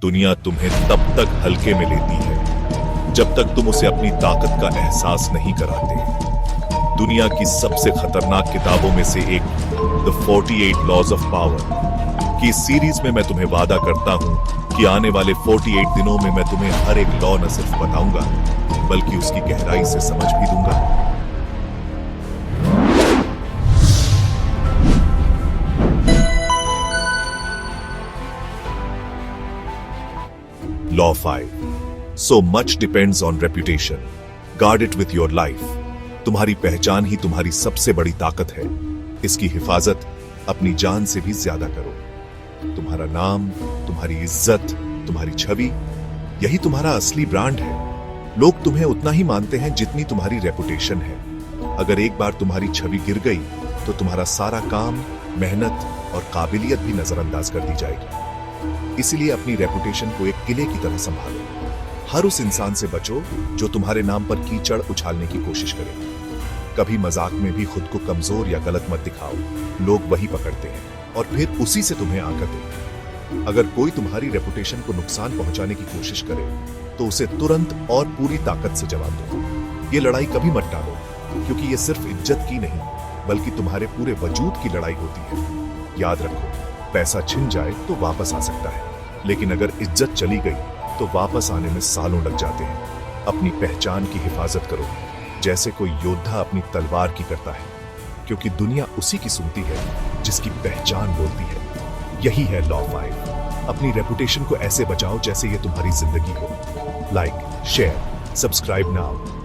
दुनिया तुम्हें तब तक हल्के में लेती है जब तक तुम उसे अपनी ताकत का एहसास नहीं कराते। दुनिया की सबसे खतरनाक किताबों में से एक द 48 लॉज ऑफ पावर की इस सीरीज में मैं तुम्हें वादा करता हूं कि आने वाले 48 दिनों में मैं तुम्हें हर एक लॉ न सिर्फ बताऊंगा बल्कि उसकी गहराई से समझ भी दूंगा। Law 5. So much depends on reputation. Guard it with your life. तुम्हारी पहचान ही तुम्हारी सबसे बड़ी ताकत है। इसकी हिफाजत अपनी जान से भी ज्यादा करो। तुम्हारा नाम, तुम्हारी इज्जत, तुम्हारी छवि, यही तुम्हारा असली ब्रांड है। लोग तुम्हें उतना ही मानते हैं जितनी तुम्हारी रेपुटेशन है। अगर एक बार तुम्हारी छवि गिर गई तो तुम्हारा सारा काम, मेहनत और काबिलियत भी नजरअंदाज कर दी जाएगी। इसीलिए अपनी रेपुटेशन को एक किले की तरह संभालो। हर उस इंसान से बचो जो तुम्हारे नाम पर कीचड़ उछालने की कोशिश करे। कभी मजाक में भी खुद को कमजोर या गलत मत दिखाओ। लोग वही पकड़ते हैं और फिर उसी से तुम्हें आकर देते। अगर कोई तुम्हारी रेपुटेशन को नुकसान पहुंचाने की कोशिश करे तो उसे तुरंत और पूरी ताकत से जवाब दो। ये लड़ाई कभी मत टालो, क्योंकि ये सिर्फ इज्जत की नहीं बल्कि तुम्हारे पूरे वजूद की लड़ाई होती है। याद रखो, पैसा छिन जाए तो वापस आ सकता है, लेकिन अगर इज्जत चली गई तो वापस आने में सालों लग जाते हैं। अपनी पहचान की हिफाजत करो जैसे कोई योद्धा अपनी तलवार की करता है, क्योंकि दुनिया उसी की सुनती है जिसकी पहचान बोलती है। यही है लॉ 5। अपनी रेपुटेशन को ऐसे बचाओ जैसे ये तुम्हारी जिंदगी हो। Like, share, subscribe now.